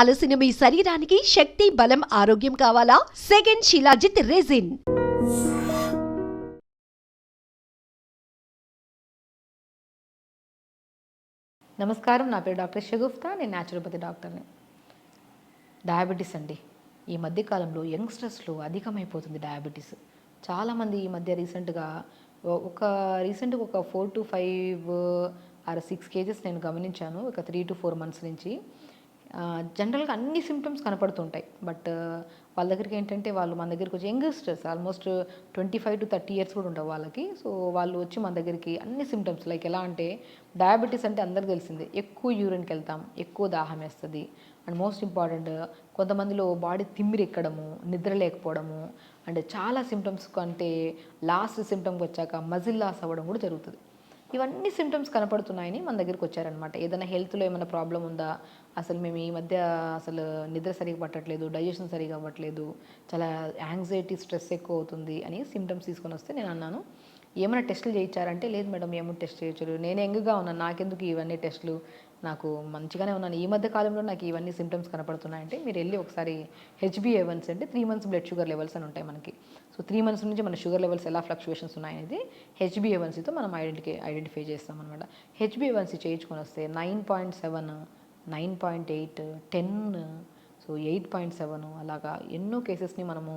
అలసిన మీ శరీరానికి శక్తి, బలం, ఆరోగ్యం కావాలా? Second shilajit resin. నమస్కారం, నా పేరు డాక్టర్ షగుఫ్తా. నేను న్యాచురోపతి డాక్టర్ని. డయాబెటీస్ అండి, ఈ మధ్యకాలంలో యంగ్స్టర్స్లో అధికమైపోతుంది డయాబెటీస్. చాలామంది ఈ మధ్య రీసెంట్గా ఒక 4 to 5 ఆర్ 6 కేజెస్ నేను గమనించాను ఒక 3 to 4 మంత్స్ నుంచి. జనరల్గా అన్ని సిమ్టమ్స్ కనపడుతుంటాయి. బట్ వాళ్ళ దగ్గరికి ఏంటంటే వాళ్ళు మన దగ్గరికి వచ్చి యంగ్స్టర్స్ ఆల్మోస్ట్ 25 to 30 ఇయర్స్ కూడా ఉండవు వాళ్ళకి. సో వాళ్ళు వచ్చి మన దగ్గరికి అన్ని సిమ్టమ్స్ లైక్ ఎలా అంటే, డయాబెటీస్ అంటే అందరికి తెలిసిందే, ఎక్కువ యూరిన్కి వెళ్తాం, ఎక్కువ దాహం వేస్తుంది, అండ్ మోస్ట్ ఇంపార్టెంట్ కొంతమందిలో బాడీ తిమ్మిరి ఎక్కడము, నిద్ర లేకపోవడము, అండ్ చాలా సిమ్టమ్స్ అంటే లాస్ట్ సిమ్టమ్కి వచ్చాక మజిల్ లాస్ అవ్వడం కూడా జరుగుతుంది. ఇవన్నీ సిమ్టమ్స్ కనపడుతున్నాయని మన దగ్గరికి వచ్చారనమాట. ఏదైనా హెల్త్లో ఏమైనా ప్రాబ్లం ఉందా, అసలు మేము ఈ మధ్య అసలు నిద్ర సరిగా పట్టట్లేదు, డైజెషన్ సరిగా అవ్వట్లేదు, చాలా యాంగ్జైటీ, స్ట్రెస్ ఎక్కువ అవుతుంది అని సిమ్టమ్స్ తీసుకొని వస్తే నేను అన్నాను, ఏమైనా టెస్టులు చేయించారంటే, లేదు మేడం ఏమో టెస్ట్ చేయొచ్చు, నేను యంగ్గా ఉన్నాను, నాకెందుకు ఇవన్నీ టెస్టులు, నాకు మంచిగానే ఉన్నాను, ఈ మధ్య కాలంలో నాకు ఇవన్నీ సిమ్టమ్స్ కనపడుతున్నాయంటే మీరు వెళ్ళి ఒకసారి HbA1c అంటే 3 months బ్లడ్ షుగర్ లెవెల్స్ అని ఉంటాయి మనకి. సో 3 months నుంచి మన షుగర్ లెవెల్స్ ఎలా ఫ్లక్చువేషన్స్ ఉన్నాయనేది HbA1cతో మనం ఐడెంటిఫై చేస్తాం అనమాట. HbA1c చేయించుకొని వస్తే 9.7, 9.8, 10, సో 8.7 అలాగా ఎన్నో కేసెస్ని మనము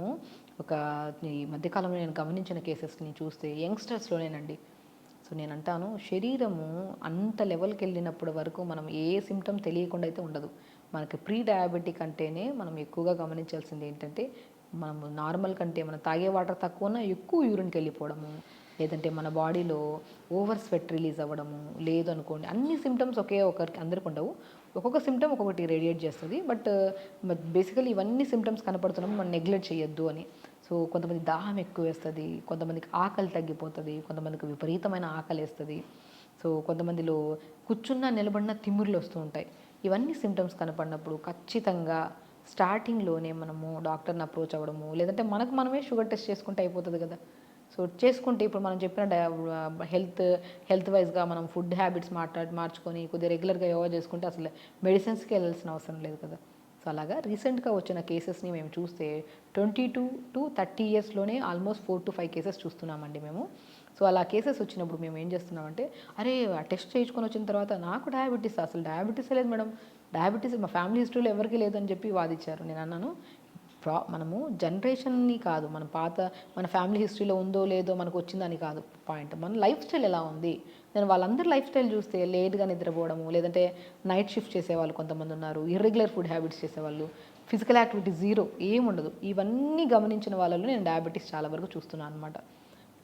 ఈ మధ్యకాలంలో నేను గమనించిన కేసెస్ని చూస్తే యంగ్స్టర్స్లోనేనండి. సో నేను అంటాను, శరీరము అంత లెవెల్కి వెళ్ళినప్పటి వరకు మనం ఏ సిమ్టమ్ తెలియకుండా అయితే ఉండదు. మనకి ప్రీ డయాబెటిక్ అంటేనే మనం ఎక్కువగా గమనించాల్సింది ఏంటంటే, మనము నార్మల్ కంటే మనం తాగే వాటర్ తక్కువ ఉన్నా ఎక్కువ యూరిన్కి వెళ్ళిపోవడము, లేదంటే మన బాడీలో ఓవర్ స్వెట్ రిలీజ్ అవ్వడము, లేదు అనుకోండి అన్ని సిమ్టమ్స్ ఒకరికి అందరికి ఉండవు, ఒక్కొక్క సిమ్టమ్ ఒక్కొక్కటి రేడియేట్ చేస్తుంది. బట్ బేసికలీ ఇవన్నీ సిమ్టమ్స్ కనపడుతున్నాము, మనం నెగ్లెక్ట్ చేయొద్దు అని. సో కొంతమంది దాహం ఎక్కువ వేస్తుంది, కొంతమందికి ఆకలి తగ్గిపోతుంది, కొంతమందికి విపరీతమైన ఆకలి వేస్తుంది, సో కొంతమందిలో కూర్చున్నా నిలబడినా తిమ్మిర్లు వస్తూ ఉంటాయి. ఇవన్నీ సిమ్టమ్స్ కనపడినప్పుడు ఖచ్చితంగా స్టార్టింగ్లోనే మనము డాక్టర్ని అప్రోచ్ అవ్వడము, లేదంటే మనకు మనమే షుగర్ టెస్ట్ చేసుకుంటే అయిపోతుంది కదా. సో చేసుకుంటే ఇప్పుడు మనం చెప్పిన హెల్త్ వైజ్గా మనం ఫుడ్ హ్యాబిట్స్ మార్చుకొని కొద్దిగా రెగ్యులర్గా యోగా చేసుకుంటే అసలు మెడిసిన్స్కి వెళ్ళాల్సిన అవసరం లేదు కదా. సో అలాగా రీసెంట్గా వచ్చిన కేసెస్ని మేము చూస్తే 22 to 30 ఇయర్స్లోనే ఆల్మోస్ట్ 4 to 5 కేసెస్ చూస్తున్నామండి మేము. సో అలా కేసెస్ వచ్చినప్పుడు మేము ఏం చేస్తున్నామంటే, అరే ఆ టెస్ట్ చేయించుకొని వచ్చిన తర్వాత నాకు డయాబెటీస్, అసలు డయాబెటీస్ లేదు మేడం, డయాబెటీస్ మా ఫ్యామిలీ హిస్టరీలో ఎవరికి లేదని చెప్పి వాదించారు. నేను అన్నాను, మనము జనరేషన్ని కాదు, మన ఫ్యామిలీ హిస్టరీలో ఉందో లేదో మనకు వచ్చిందని కాదు పాయింట్, మన లైఫ్ స్టైల్ ఎలా ఉంది. నేను వాళ్ళందరి లైఫ్ స్టైల్ చూస్తే లేట్గా నిద్రపోవడము, లేదంటే నైట్ షిఫ్ట్ చేసేవాళ్ళు కొంతమంది ఉన్నారు, ఇర్రెగ్యులర్ ఫుడ్ హ్యాబిట్స్ చేసేవాళ్ళు, ఫిజికల్ యాక్టివిటీ జీరో, ఏముండదు. ఇవన్నీ గమనించిన వాళ్ళలో నేను డయాబెటీస్ చాలా వరకు చూస్తున్నాను అనమాట.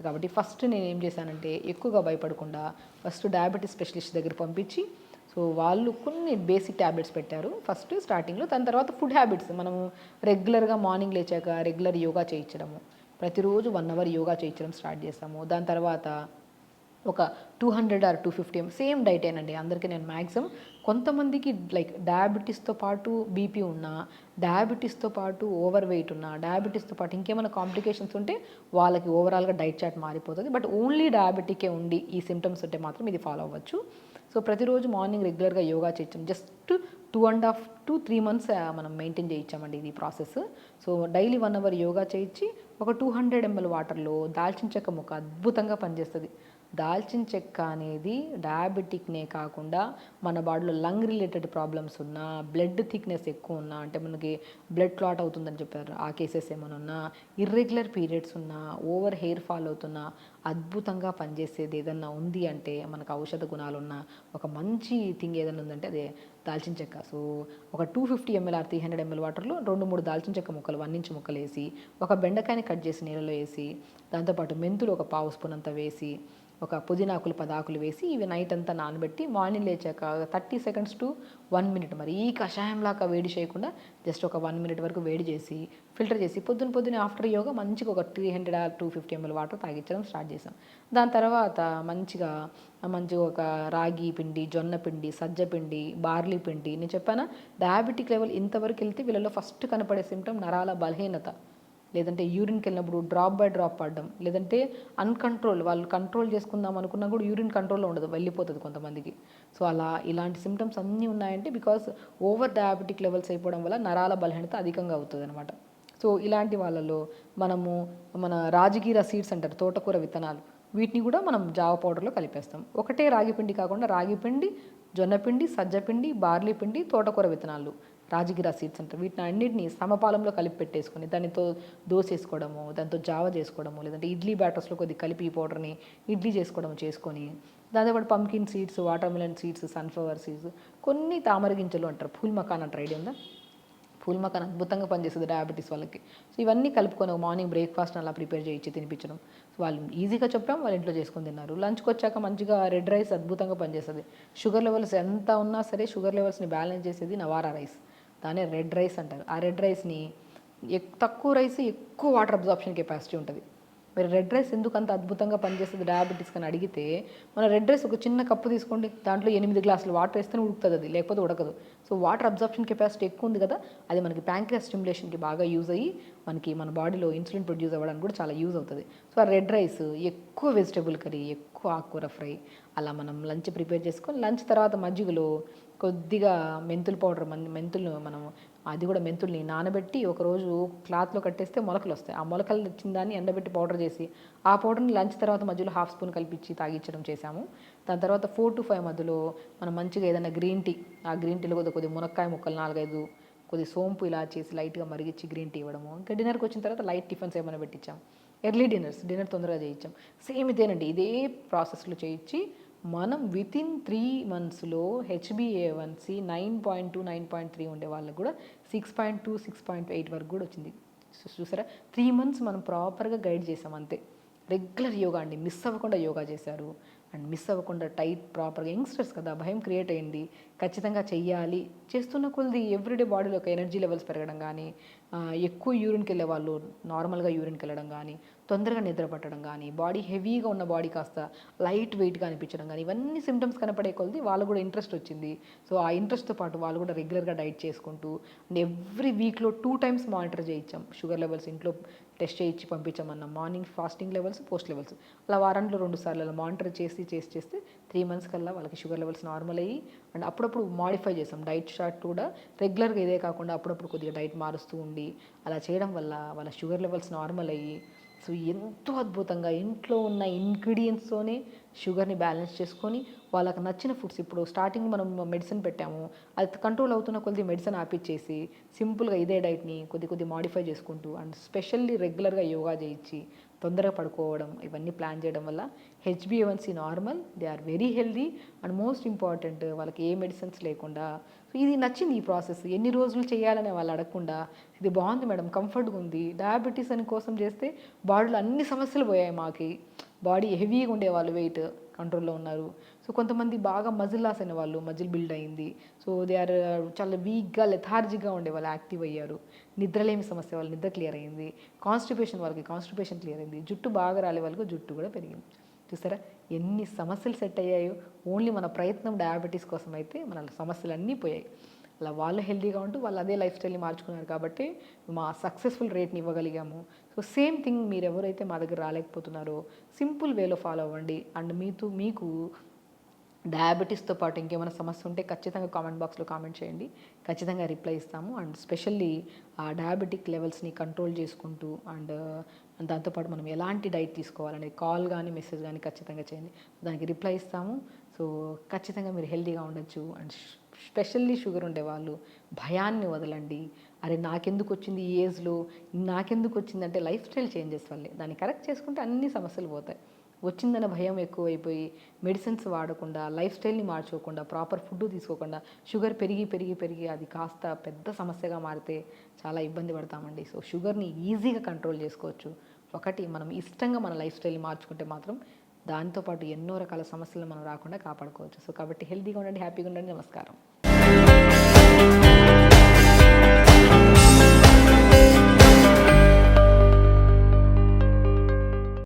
కాబట్టి ఫస్ట్ నేను ఏం చేశానంటే, ఎక్కువగా భయపడకుండా ఫస్ట్ డయాబెటీస్ స్పెషలిస్ట్ దగ్గర పంపించి, సో వాళ్ళు కొన్ని బేసిక్ ట్యాబ్లెట్స్ పెట్టారు ఫస్ట్ స్టార్టింగ్లో. దాని తర్వాత ఫుడ్ హ్యాబిట్స్ మనము రెగ్యులర్గా మార్నింగ్ లేచాక రెగ్యులర్ యోగా చేయించడము, ప్రతిరోజు 1 hour యోగా చేయించడం స్టార్ట్ చేస్తాము. దాని తర్వాత ఒక 200 or 250 సేమ్ డైటేనండి అందరికీ. నేను మ్యాక్సిమం కొంతమందికి లైక్ డయాబెటీస్తో పాటు బీపీ ఉన్నా, డయాబెటీస్తో పాటు ఓవర్ వెయిట్ ఉన్నా, డయాబెటీస్తో పాటు ఇంకేమైనా కాంప్లికేషన్స్ ఉంటే వాళ్ళకి ఓవరాల్గా డైట్ చార్ట్ మారిపోతుంది. బట్ ఓన్లీ డయాబెటికే ఉండి ఈ సిమ్టమ్స్ ఉంటే మాత్రం ఇది ఫాలో అవ్వచ్చు. సో ప్రతిరోజు మార్నింగ్ రెగ్యులర్గా యోగా చేయించాం. జస్ట్ 2.5 to 3 months మనం మెయింటైన్ చేయించామండి ఇది process. So daily 1 hour yoga చేయించి ఒక 200 ml వాటర్లో దాల్చిన చెక్క ముక్క అద్భుతంగా పనిచేస్తుంది. దాల్చిన చెక్క అనేది డయాబెటిక్నే కాకుండా మన బాడీలో లంగ్ రిలేటెడ్ ప్రాబ్లమ్స్ ఉన్నా, బ్లడ్ థిక్నెస్ ఎక్కువ ఉన్నా, అంటే మనకి బ్లడ్ క్లాట్ అవుతుందని చెప్పారు ఆ కేసెస్ ఏమైనా ఉన్నా, ఇర్రెగ్యులర్ పీరియడ్స్ ఉన్నా, ఓవర్ హెయిర్ ఫాల్ అవుతున్నా, అద్భుతంగా పనిచేసేది ఏదన్నా ఉంది అంటే, మనకు ఔషధ గుణాలు ఉన్న ఒక మంచి థింగ్ ఏదైనా ఉందంటే అదే దాల్చిన చెక్క. సో ఒక 250 ml or 300 ml వాటర్లో 2-3 దాల్చిన చెక్క ముక్కలు 1 inch ముక్కలు వేసి, ఒక బెండకాయని కట్ చేసి నీళ్ళలో వేసి, దాంతోపాటు మెంతులు ఒక 1/2 స్పూన్ అంతా వేసి, ఒక పుదీనాకులు 10 ఆకులు వేసి, ఇవి నైట్ అంతా నానబెట్టి మార్నింగ్ లేచాక 30 seconds to 1 minute మరి ఈ కషాయంలాగా వేడి చేయకుండా జస్ట్ ఒక 1 minute వరకు వేడి చేసి ఫిల్టర్ చేసి పొద్దున ఆఫ్టర్ యోగా మంచిగా ఒక 300 or 250 ml వాటర్ తాగించడం స్టార్ట్ చేసాం. దాని తర్వాత మంచిగా ఒక రాగి పిండి, జొన్న పిండి, సజ్జ పిండి, బార్లీ పిండి. నేను చెప్పానా డయాబెటిక్ లెవెల్ ఇంతవరకు వెళ్తే వీళ్ళలో ఫస్ట్ కనపడే సిమ్టమ్ నరాల బలహీనత. లేదంటే యూరిన్కి వెళ్ళినప్పుడు డ్రాప్ బై డ్రాప్ పడడం, లేదంటే అన్కంట్రోల్, వాళ్ళు కంట్రోల్ చేసుకుందాం అనుకున్నా కూడా యూరిన్ కంట్రోల్లో ఉండదు, వెళ్ళిపోతుంది కొంతమందికి. సో ఇలాంటి సిమ్టమ్స్ అన్నీ ఉన్నాయంటే బికాస్ ఓవర్ డయాబెటిక్ లెవెల్స్ అయిపోవడం వల్ల నరాల బలహీనత అధికంగా అవుతుంది అనమాట. సో ఇలాంటి వాళ్ళలో మనము మన రాజగిర సీడ్స్ అంటారు, తోటకూర విత్తనాలు, వీటిని కూడా మనం జావ పౌడర్లో కలిపేస్తాం. ఒకటే రాగి పిండి కాకుండా రాగి పిండి, జొన్నపిండి, సజ్జపిండి, బార్లీ పిండి, తోటకూర విత్తనాలు, రాజగిరా సీడ్స్ అంటారు, వీటిని అన్నింటినీ సమపాలంలో కలిపి పెట్టేసుకొని దానితో దోశ వేసుకోవడము, దాంతో జావ చేసుకోవడము, లేదంటే ఇడ్లీ బ్యాటర్స్లో కొద్ది కలిపి ఈ పౌడర్ని ఇడ్లీ చేసుకోవడం చేసుకొని, దాంతోపాటు pumpkin seeds, water melon seeds, sunflower seeds, కొన్ని తామర గింజలు అంటారు, పూల్ మకాన్ అంటారు, ఐడియా ఉందా? పూల్ మకాన్ అద్భుతంగా పనిచేస్తుంది డయాబెటీస్ వాళ్ళకి. సో ఇవన్నీ కలుపుకొని మార్నింగ్ బ్రేక్ఫాస్ట్ అలా ప్రిపేర్ చేయించి తినిపించడం. సో వాళ్ళు ఈజీగా చెప్పాం, వాళ్ళ ఇంట్లో చేసుకొని తిన్నారు. లంచ్కి వచ్చాక మంచిగా రెడ్ రైస్ అద్భుతంగా పనిచేస్తుంది. షుగర్ లెవెల్స్ ఎంత ఉన్నా సరే షుగర్ లెవెల్స్ని బ్యాలెన్స్ చేసేది నవారా రైస్, దాన్ని రెడ్ రైస్ అంటారు. ఆ రెడ్ రైస్ని తక్కువ రైస్ ఎక్కువ వాటర్ అబ్జార్ప్షన్ కెపాసిటీ ఉంటుంది. మరి రెడ్ రైస్ ఎందుకు అంత అద్భుతంగా పనిచేస్తుంది డయాబెటీస్ అని అడిగితే, మన రెడ్ రైస్ ఒక చిన్న కప్పు తీసుకోండి, దాంట్లో 8 గ్లాసులు వాటర్ వేస్తేనే ఉడుకుతుంది, అది లేకపోతే ఉడకదు. సో వాటర్ అబ్జార్ప్షన్ కెపాసిటీ ఎక్కువ ఉంది కదా, అది మనకి ప్యాంక్రియాస్ స్టిమ్యులేషన్కి బాగా యూజ్ అయ్యి మనకి మన బాడీలో ఇన్సులిన్ ప్రొడ్యూస్ అవ్వడానికి కూడా చాలా యూజ్ అవుతుంది. సో ఆ రెడ్ రైస్ ఎక్కువ వెజిటబుల్ కర్రీ, ఎక్కువ ఆకుకూర ఫ్రై అలా మనం లంచ్ ప్రిపేర్ చేసుకొని, లంచ్ తర్వాత మజ్జిగలో కొద్దిగా మెంతుల పౌడర్, మెంతులు మనం అది కూడా మెంతుల్ని నానబెట్టి ఒకరోజు క్లాత్లో కట్టేస్తే మొలకలు వస్తాయి. ఆ మొలకలు వచ్చిన దాన్ని ఎండబెట్టి పౌడర్ చేసి ఆ పౌడర్ని లంచ్ తర్వాత మధ్యలో హాఫ్ స్పూన్ కలిపించి తాగించడం చేశాము. దాని తర్వాత 4 to 5 మధ్యలో మనం మంచిగా ఏదైనా గ్రీన్ టీ, ఆ గ్రీన్ టీలో కొద్ది మునక్కాయ ముక్కలు 4-5, కొద్ది సోంపు ఇలా చేసి లైట్గా మరిగించి గ్రీన్ టీ ఇవ్వడము. ఇంకా డిన్నర్కి వచ్చిన తర్వాత లైట్ టిఫిన్స్ ఏమైనా పెట్టించాం. ఎర్లీ డిన్నర్ తొందరగా చేయించాం. సేమ్ ఇదేనండి, ఇదే ప్రాసెస్లో చేయించి మనం వితిన్ 3 monthsలో HbA1c 9.2, 9.3 ఉండే వాళ్ళకు కూడా 6.2, 6.8 వరకు కూడా వచ్చింది. చూసారా, 3 months మనం ప్రాపర్గా గైడ్ చేసాం అంతే. రెగ్యులర్ యోగా అండి, మిస్ అవ్వకుండా యోగా చేశారు అండ్ మిస్ అవ్వకుండా టైట్ ప్రాపర్గా. యంగ్స్టర్స్ కదా, భయం క్రియేట్ అయింది, ఖచ్చితంగా చెయ్యాలి. చేస్తున్న కొద్ది ఎవ్రీడే బాడీలో ఒక ఎనర్జీ లెవెల్స్ పెరగడం కానీ, ఎక్కువ యూరిన్కి వెళ్ళే వాళ్ళు నార్మల్గా యూరిన్కి వెళ్ళడం కానీ, తొందరగా నిద్ర పట్టడం కానీ, బాడీ హెవీగా ఉన్న బాడీ కాస్త లైట్ వెయిట్గా అనిపించడం కానీ, ఇవన్నీ సిమ్టమ్స్ కనపడే కొద్ది వాళ్ళు కూడా ఇంట్రెస్ట్ వచ్చింది. సో ఆ ఇంట్రెస్ట్తో పాటు వాళ్ళు కూడా రెగ్యులర్గా డైట్ చేసుకుంటూ అండ్ ఎవ్రీ వీక్లో 2 times మానిటర్ చేయించాం. షుగర్ లెవెల్స్ ఇంట్లో టెస్ట్ చేయించి పంపించామన్నాం. Morning fasting levels, post levels అలా వారంలో 2 సార్లు అలా మానిటర్ చేస్తే 3 months కల్లా వాళ్ళకి షుగర్ లెవెల్స్ నార్మల్ అయ్యి అండ్ అప్పుడప్పుడు మాడిఫై చేసాం. డైట్ చార్ట్ కూడా రెగ్యులర్గా ఇదే కాకుండా అప్పుడప్పుడు కొద్దిగా డైట్ మారుస్తూ ఉండి అలా చేయడం వల్ల వాళ్ళ షుగర్ లెవెల్స్ నార్మల్ అయ్యి సో ఎంతో అద్భుతంగా ఇంట్లో ఉన్న ఇంగ్రీడియంట్స్తోనే షుగర్ని బ్యాలెన్స్ చేసుకొని వాళ్ళకి నచ్చిన ఫుడ్స్, ఇప్పుడు స్టార్టింగ్ మనం మెడిసిన్ పెట్టాము, అది కంట్రోల్ అవుతున్న కొద్ది మెడిసిన్ ఆపిచ్చేసి సింపుల్గా ఇదే డైట్ని కొద్ది మాడిఫై చేసుకుంటూ అండ్ స్పెషల్లీ రెగ్యులర్గా యోగా చేయించి తొందరగా పడుకోవడం, ఇవన్నీ ప్లాన్ చేయడం వల్ల HbA1c normal, they are very healthy and most important వాళ్ళకి ఏ మెడిసిన్స్ లేకుండా. సో ఇది నచ్చింది ఈ ప్రాసెస్. ఎన్ని రోజులు చేయాలని వాళ్ళు అడగకుండా ఇది బాగుంది మేడం, కంఫర్ట్గా ఉంది, డయాబెటీస్ అని కోసం చేస్తే బాడీలో అన్ని సమస్యలు పోయాయి. మాకి బాడీ హెవీగా ఉండేవాళ్ళు వెయిట్ కంట్రోల్లో ఉన్నారు. సో కొంతమంది బాగా మజిల్ లాస్ అయిన వాళ్ళు, మజిల్ బిల్డ్ అయింది. సో దే ఆర్ చాలా వీక్గా లెథార్జిక్గా ఉండేవాళ్ళు యాక్టివ్ అయ్యారు. నిద్రలేమి సమస్య వాళ్ళు నిద్ర క్లియర్ అయింది. కాన్స్టిపేషన్ వాళ్ళకి కాన్స్టిపేషన్ క్లియర్ అయింది. జుట్టు బాగా రాలే వాళ్ళకి జుట్టు కూడా పెరిగింది. చూసారా ఎన్ని సమస్యలు సెట్ అయ్యాయో. ఓన్లీ మన ప్రయత్నం డయాబెటీస్ కోసం అయితే మన సమస్యలు అన్నీ పోయాయి. అలా వాళ్ళు హెల్తీగా ఉంటూ వాళ్ళు అదే లైఫ్ స్టైల్ని మార్చుకున్నారు కాబట్టి మా సక్సెస్ఫుల్ రేట్ని ఇవ్వగలిగాము. సో సేమ్ థింగ్ మీరు ఎవరైతే మా దగ్గర రాలేకపోతున్నారో సింపుల్ వేలో ఫాలో అవ్వండి. అండ్ మీకు డయాబెటీస్తో పాటు ఇంకేమైనా సమస్య ఉంటే ఖచ్చితంగా కామెంట్ బాక్స్లో కామెంట్ చేయండి, ఖచ్చితంగా రిప్లై ఇస్తాము. అండ్ స్పెషల్లీ ఆ డయాబెటిక్ లెవెల్స్ని కంట్రోల్ చేసుకుంటూ అండ్ దాంతోపాటు మనం ఎలాంటి డైట్ తీసుకోవాలనేది కాల్ కానీ మెసేజ్ కానీ ఖచ్చితంగా చేయండి, దానికి రిప్లై ఇస్తాము. సో ఖచ్చితంగా మీరు హెల్తీగా ఉండొచ్చు. అండ్ స్పెషల్లీ షుగర్ ఉండేవాళ్ళు భయాన్ని వదలండి. అరే నాకెందుకు వచ్చింది ఈ ఏజ్లో, నాకెందుకు వచ్చిందంటే లైఫ్ స్టైల్ చేంజెస్ వల్లే. దాన్ని కరెక్ట్ చేసుకుంటే అన్ని సమస్యలు పోతాయి. వచ్చిందన్న భయం ఎక్కువైపోయి మెడిసిన్స్ వాడకుండా, లైఫ్ స్టైల్ని మార్చుకోకుండా, ప్రాపర్ ఫుడ్ తీసుకోకుండా షుగర్ పెరిగి అది కాస్త పెద్ద సమస్యగా మారితే చాలా ఇబ్బంది పడతామండి. సో షుగర్ని ఈజీగా కంట్రోల్ చేసుకోవచ్చు. ఒకటి మనం ఇష్టంగా మన లైఫ్ స్టైల్ని మార్చుకుంటే మాత్రం దాంతోపాటు ఎన్నో రకాల సమస్యలను మనం రాకుండా కాపాడుకోవచ్చు. సో కాబట్టి హెల్తీగా ఉండండి, హ్యాపీగా ఉండండి. నమస్కారం.